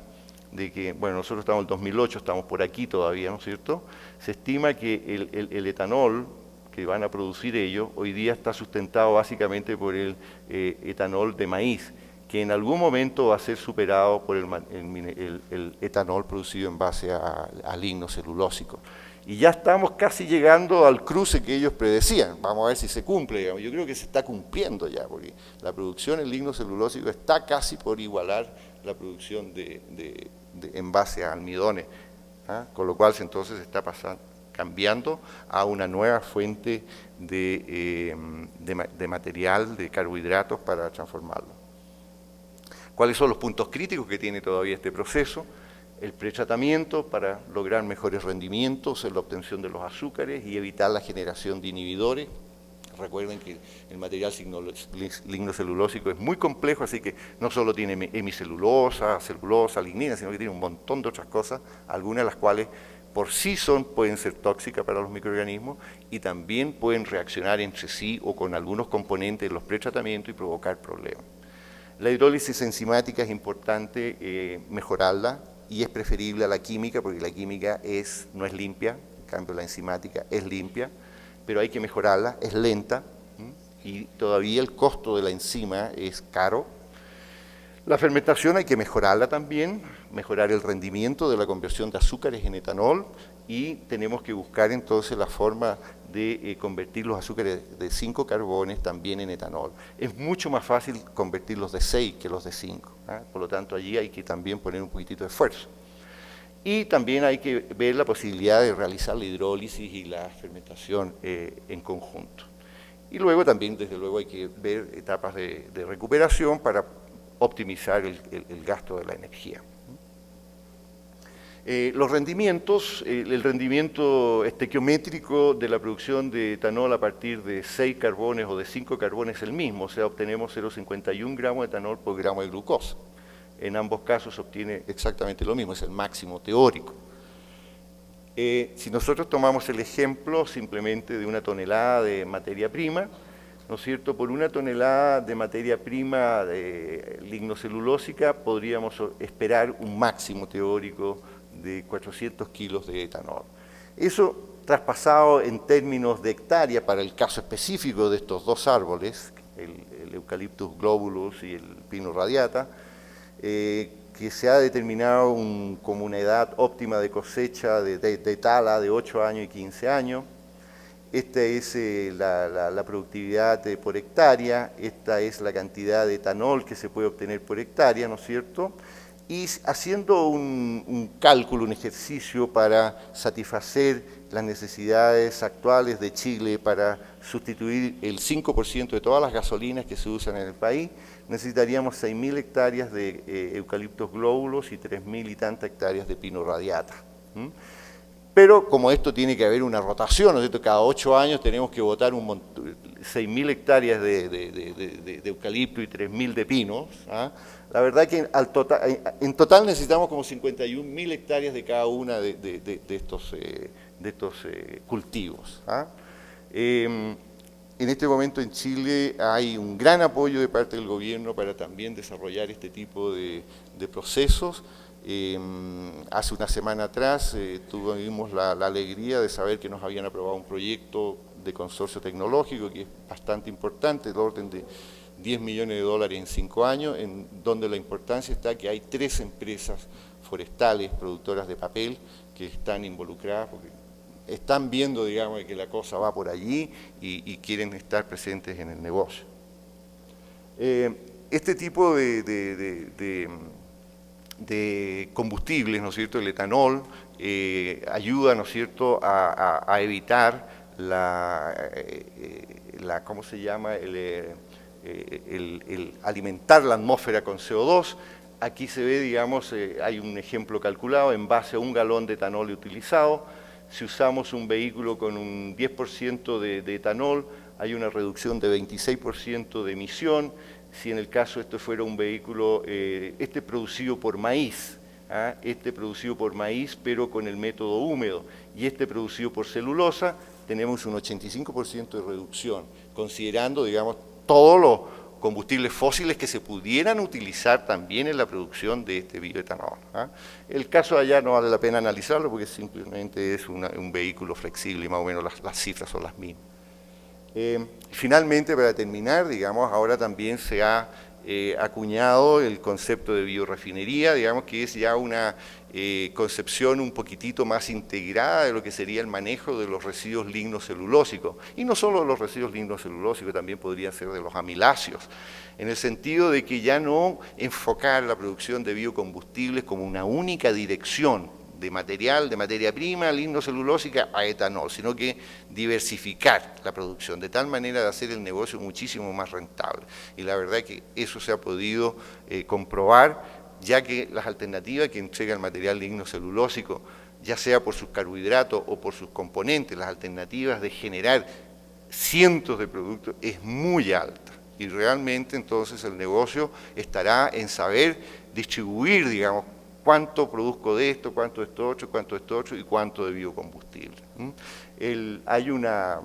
de que, bueno, nosotros estamos en el 2008, estamos por aquí todavía, ¿no es cierto?, se estima que el etanol que van a producir ellos hoy día está sustentado básicamente por el etanol de maíz, que en algún momento va a ser superado por el etanol producido en base a lignocelulósico. Y ya estamos casi llegando al cruce que ellos predecían. Vamos a ver si se cumple, digamos. Yo creo que se está cumpliendo ya, porque la producción en lignocelulósico está casi por igualar la producción en base a almidones, con lo cual entonces se está cambiando a una nueva fuente de material, de carbohidratos para transformarlo. ¿Cuáles son los puntos críticos que tiene todavía este proceso? El pretratamiento para lograr mejores rendimientos en la obtención de los azúcares y evitar la generación de inhibidores. Recuerden que el material lignocelulósico es muy complejo, así que no solo tiene hemicelulosa, celulosa, lignina, sino que tiene un montón de otras cosas, algunas de las cuales por sí pueden ser tóxicas para los microorganismos y también pueden reaccionar entre sí o con algunos componentes de los pretratamientos y provocar problemas. La hidrólisis enzimática es importante mejorarla y es preferible a la química porque la química no es limpia, en cambio la enzimática es limpia, pero hay que mejorarla, es lenta y todavía el costo de la enzima es caro. La fermentación hay que mejorarla también, mejorar el rendimiento de la conversión de azúcares en etanol y tenemos que buscar entonces la forma de convertir los azúcares de 5 carbones también en etanol. Es mucho más fácil convertir los de 6 que los de 5, por lo tanto allí hay que también poner un poquitito de esfuerzo. Y también hay que ver la posibilidad de realizar la hidrólisis y la fermentación en conjunto. Y luego también, desde luego, hay que ver etapas de recuperación para optimizar el gasto de la energía. Los rendimientos, el rendimiento estequiométrico de la producción de etanol a partir de 6 carbones o de 5 carbones es el mismo, o sea, obtenemos 0,51 gramos de etanol por gramo de glucosa. En ambos casos se obtiene exactamente lo mismo, es el máximo teórico. Si nosotros tomamos el ejemplo simplemente de una tonelada de materia prima, ¿no es cierto? Por una tonelada de materia prima lignocelulósica podríamos esperar un máximo teórico de 400 kilos de etanol. Eso traspasado en términos de hectárea para el caso específico de estos dos árboles, el Eucalyptus globulus y el Pinus radiata, que se ha determinado como una edad óptima de cosecha de tala de 8 años y 15 años, esta es la productividad por hectárea, esta es la cantidad de etanol que se puede obtener por hectárea, ¿no es cierto? Y haciendo un cálculo, un ejercicio para satisfacer las necesidades actuales de Chile para sustituir el 5% de todas las gasolinas que se usan en el país, necesitaríamos 6.000 hectáreas de eucaliptos glóbulos y 3.000 y tantas hectáreas de pino radiata. Pero como esto tiene que haber una rotación, ¿no es cierto? Cada 8 años tenemos que botar 6.000 hectáreas de eucalipto y 3.000 de pinos. ¿Ah? La verdad que en total necesitamos como 51.000 hectáreas de cada una de estos cultivos. ¿Ah? En este momento en Chile hay un gran apoyo de parte del gobierno para también desarrollar este tipo de procesos. Hace una semana atrás tuvimos la alegría de saber que nos habían aprobado un proyecto de consorcio tecnológico que es bastante importante, del orden de $10 millones en 5 años, en donde la importancia está que hay 3 empresas forestales, productoras de papel, que están involucradas, porque están viendo, digamos, que la cosa va por allí y quieren estar presentes en el negocio. Este tipo de combustibles, ¿no es cierto?, el etanol, ayuda, ¿no es cierto?, a evitar ¿cómo se llama?, el alimentar la atmósfera con CO2. Aquí se ve, digamos, hay un ejemplo calculado en base a 1 galón de etanol utilizado. Si usamos un vehículo con un 10% de etanol, hay una reducción de 26% de emisión. Si en el caso esto fuera un vehículo, producido por maíz, ¿ah? Producido por maíz, pero con el método húmedo, y producido por celulosa, tenemos un 85% de reducción, considerando, digamos, todos los combustibles fósiles que se pudieran utilizar también en la producción de este bioetanol. ¿Ah? El caso de allá no vale la pena analizarlo porque simplemente es un vehículo flexible y más o menos las cifras son las mismas. Finalmente, para terminar, digamos, ahora también se ha acuñado el concepto de biorefinería, digamos que es ya una concepción un poquitito más integrada de lo que sería el manejo de los residuos lignocelulósicos, y no solo de los residuos lignocelulósicos, también podrían ser de los amiláceos, en el sentido de que ya no enfocar la producción de biocombustibles como una única dirección de materia prima, lignocelulósica a etanol, sino que diversificar la producción, de tal manera de hacer el negocio muchísimo más rentable. Y la verdad es que eso se ha podido comprobar, ya que las alternativas que entrega el material lignocelulósico, ya sea por sus carbohidratos o por sus componentes, las alternativas de generar cientos de productos es muy alta. Y realmente entonces el negocio estará en saber distribuir, digamos, cuánto produzco de esto, cuánto de esto otro, cuánto de esto otro y cuánto de biocombustible. Hay una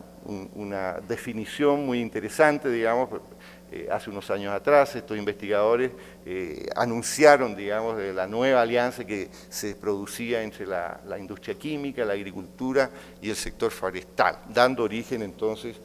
definición muy interesante, digamos, hace unos años atrás estos investigadores anunciaron, digamos, de la nueva alianza que se producía entre la industria química, la agricultura y el sector forestal, dando origen entonces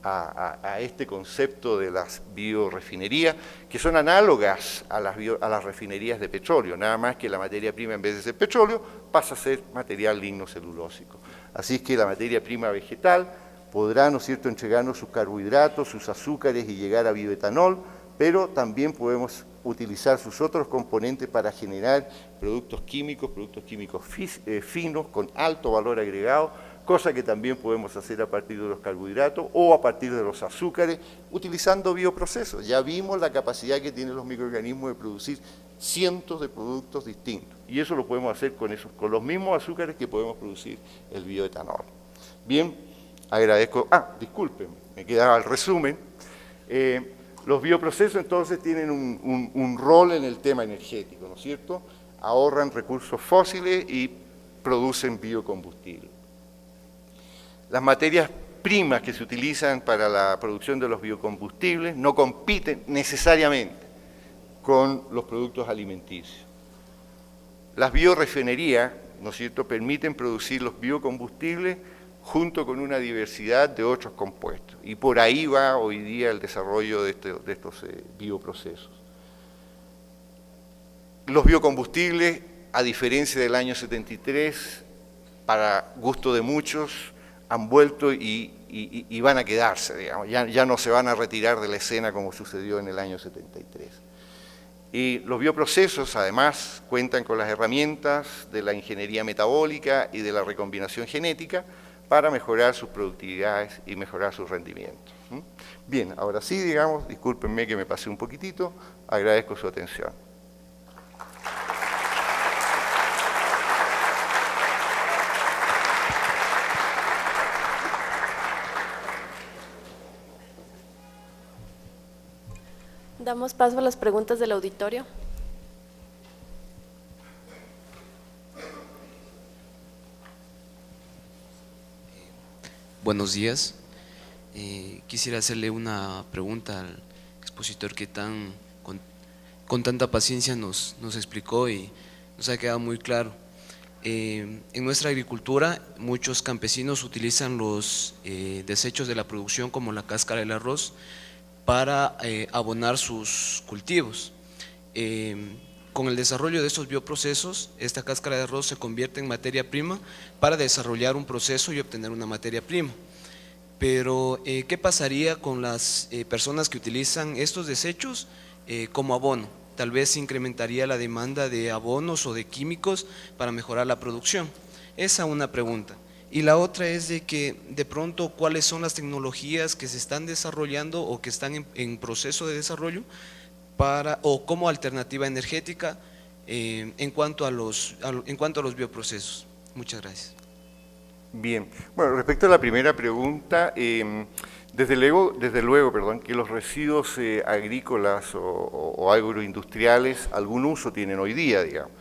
a este concepto de las biorefinerías, que son análogas a las refinerías de petróleo, nada más que la materia prima, en vez de ser petróleo, pasa a ser material lignocelulósico. Así es que la materia prima vegetal podrá, ¿no es cierto?, entregarnos sus carbohidratos, sus azúcares y llegar a bioetanol, pero también podemos utilizar sus otros componentes para generar productos químicos finos, con alto valor agregado, cosa que también podemos hacer a partir de los carbohidratos o a partir de los azúcares, utilizando bioprocesos. Ya vimos la capacidad que tienen los microorganismos de producir cientos de productos distintos, y eso lo podemos hacer con los mismos azúcares que podemos producir el bioetanol. Bien, agradezco, disculpen, me quedaba el resumen. Los bioprocesos entonces tienen un rol en el tema energético, ¿no es cierto? Ahorran recursos fósiles y producen biocombustible. Las materias primas que se utilizan para la producción de los biocombustibles no compiten necesariamente con los productos alimenticios. Las biorefinerías, ¿no es cierto?, permiten producir los biocombustibles junto con una diversidad de otros compuestos. Y por ahí va hoy día el desarrollo de estos bioprocesos. Los biocombustibles, a diferencia del año 73, para gusto de muchos, han vuelto y van a quedarse, digamos, ya no se van a retirar de la escena como sucedió en el año 73. Y los bioprocesos, además, cuentan con las herramientas de la ingeniería metabólica y de la recombinación genética para mejorar sus productividades y mejorar sus rendimientos. Bien, ahora sí, digamos, discúlpenme que me pasé un poquitito, agradezco su atención. Damos paso a las preguntas del auditorio. Buenos días. Quisiera hacerle una pregunta al expositor que con tanta paciencia nos explicó y nos ha quedado muy claro. En nuestra agricultura, muchos campesinos utilizan los desechos de la producción, como la cáscara del arroz, para abonar sus cultivos. Con el desarrollo de estos bioprocesos, esta cáscara de arroz se convierte en materia prima para desarrollar un proceso y obtener una materia prima. Pero, ¿qué pasaría con las personas que utilizan estos desechos como abono? Tal vez se incrementaría la demanda de abonos o de químicos para mejorar la producción. Esa es una pregunta. Y la otra es de que, de pronto, ¿cuáles son las tecnologías que se están desarrollando o que están en proceso de desarrollo o como alternativa energética en cuanto a los bioprocesos? Muchas gracias. Bien, bueno, respecto a la primera pregunta, desde luego, que los residuos agrícolas o agroindustriales algún uso tienen hoy día, digamos.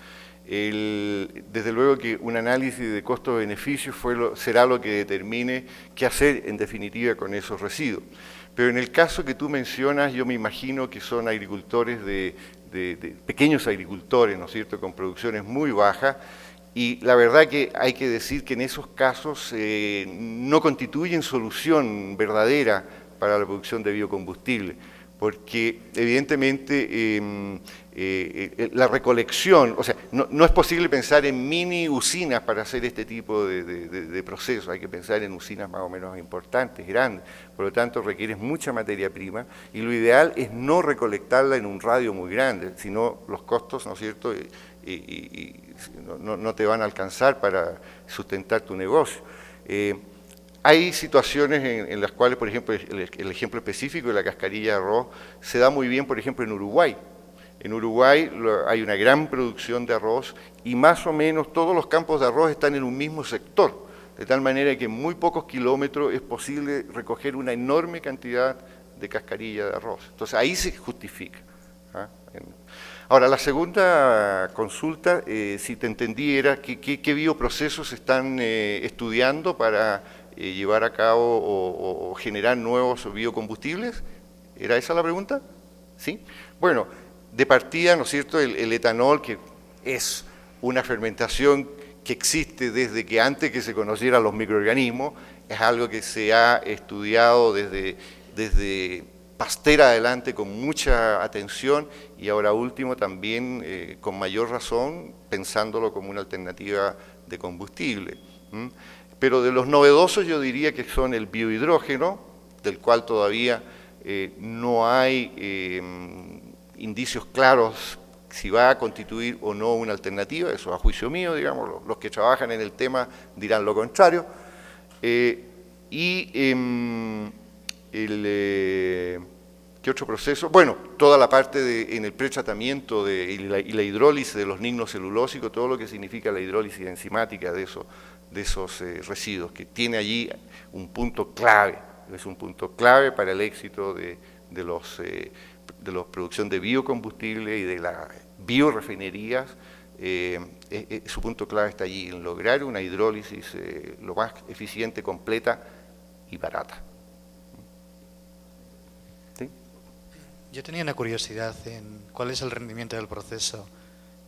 Desde luego que un análisis de costo-beneficio será lo que determine qué hacer en definitiva con esos residuos. Pero en el caso que tú mencionas, yo me imagino que son agricultores de pequeños agricultores, ¿no es cierto?, con producciones muy bajas, y la verdad que hay que decir que en esos casos no constituyen solución verdadera para la producción de biocombustible, porque evidentemente la recolección, o sea, no es posible pensar en mini usinas para hacer este tipo de procesos, hay que pensar en usinas más o menos importantes, grandes, por lo tanto requieres mucha materia prima y lo ideal es no recolectarla en un radio muy grande, sino los costos, ¿no es cierto?, y no te van a alcanzar para sustentar tu negocio. Hay situaciones en las cuales, por ejemplo, el ejemplo específico de la cascarilla de arroz se da muy bien, por ejemplo, en Uruguay. En Uruguay hay una gran producción de arroz y más o menos todos los campos de arroz están en un mismo sector, de tal manera que en muy pocos kilómetros es posible recoger una enorme cantidad de cascarilla de arroz. Entonces ahí se justifica. Ahora, la segunda consulta, si te entendí, era qué bioprocesos están estudiando para llevar a cabo o generar nuevos biocombustibles. ¿Era esa la pregunta? ¿Sí? Bueno, de partida, ¿no es cierto?, el etanol, que es una fermentación que existe desde que antes que se conocieran los microorganismos, es algo que se ha estudiado desde Pasteur adelante con mucha atención y ahora último también con mayor razón pensándolo como una alternativa de combustible. Pero de los novedosos yo diría que son el biohidrógeno, del cual todavía no hay indicios claros si va a constituir o no una alternativa, eso a juicio mío, digamos, los que trabajan en el tema dirán lo contrario. ¿Qué otro proceso? Bueno, toda la parte en el pretratamiento y la hidrólisis de los lignocelulósicos, todo lo que significa la hidrólisis enzimática de esos residuos, que tiene allí un punto clave, es un punto clave para el éxito de la producción de biocombustible y de las biorefinerías. Su punto clave está allí, en lograr una hidrólisis lo más eficiente, completa y barata. ¿Sí? Yo tenía una curiosidad en cuál es el rendimiento del proceso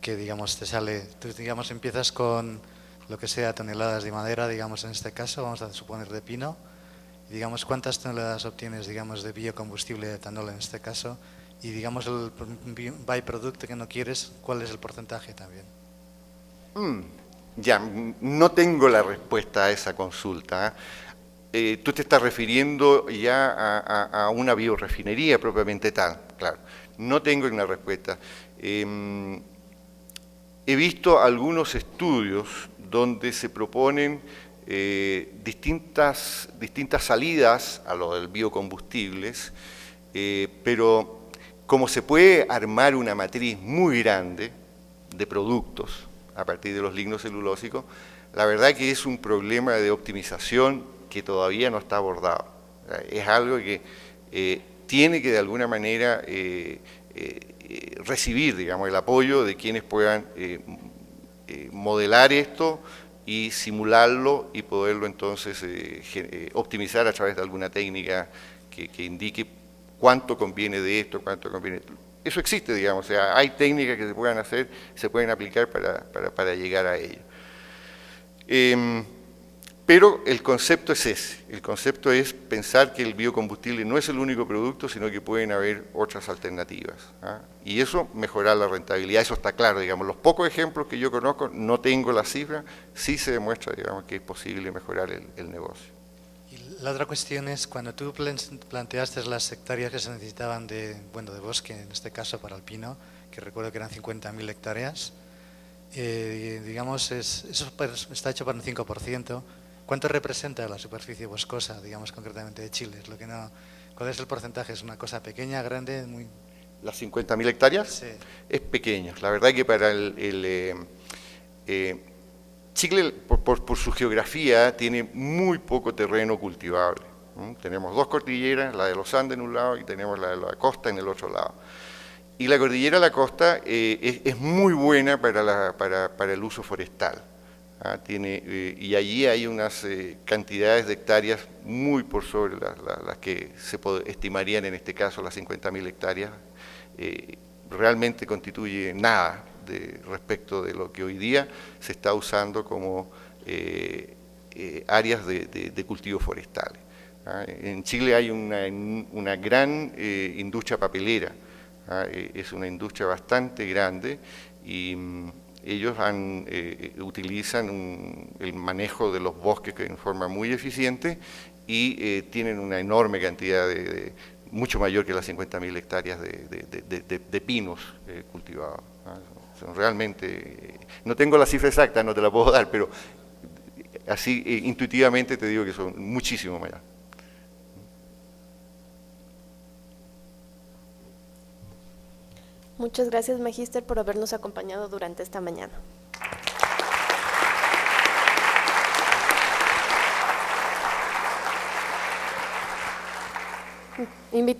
que, digamos, te sale. Tú, digamos, empiezas con lo que sea toneladas de madera, digamos, en este caso, vamos a suponer de pino, y, digamos, cuántas toneladas obtienes, digamos, de biocombustible de etanol en este caso, y, digamos, el byproducto que no quieres, ¿cuál es el porcentaje también? Ya, no tengo la respuesta a esa consulta. tú te estás refiriendo ya a una biorefinería propiamente tal, claro. No tengo una respuesta. He visto algunos estudios donde se proponen distintas salidas a lo del biocombustibles, pero como se puede armar una matriz muy grande de productos a partir de los lignocelulósicos, la verdad que es un problema de optimización que todavía no está abordado. Es algo que tiene que de alguna manera recibir, digamos, el apoyo de quienes puedan modelar esto y simularlo y poderlo entonces optimizar a través de alguna técnica que indique cuánto conviene de esto, cuánto conviene de esto. Eso existe, digamos, o sea, hay técnicas que se puedan hacer, se pueden aplicar para llegar a ello. Pero el concepto es ese, el concepto es pensar que el biocombustible no es el único producto, sino que pueden haber otras alternativas, ¿ah? Y eso mejorar la rentabilidad, eso está claro, digamos, los pocos ejemplos que yo conozco, no tengo la cifra, sí se demuestra, digamos, que es posible mejorar el negocio. Y la otra cuestión es, cuando tú planteaste las hectáreas que se necesitaban de bosque, en este caso para el pino, que recuerdo que eran 50.000 hectáreas, digamos, eso está hecho para un 5%. ¿Cuánto representa la superficie boscosa, digamos, concretamente de Chile? Es lo que no, ¿cuál es el porcentaje? ¿Es una cosa pequeña, grande, muy...? ¿Las 50.000 hectáreas? Sí. Es pequeño. La verdad que para Chile, por su geografía, tiene muy poco terreno cultivable. Tenemos dos cordilleras, la de los Andes en un lado y tenemos la de la costa en el otro lado. Y la cordillera de la costa es muy buena para el uso forestal. Y allí hay unas cantidades de hectáreas muy por sobre las que se estimarían en este caso las 50.000 hectáreas. Realmente constituye nada respecto de lo que hoy día se está usando como áreas de cultivos forestales. En Chile hay una gran industria papelera, es una industria bastante grande y ellos utilizan el manejo de los bosques en forma muy eficiente y tienen una enorme cantidad mucho mayor que las 50.000 hectáreas de pinos cultivados. Son realmente, no tengo la cifra exacta, no te la puedo dar, pero así intuitivamente te digo que son muchísimo mayores. Muchas gracias, Magíster, por habernos acompañado durante esta mañana. Invitamos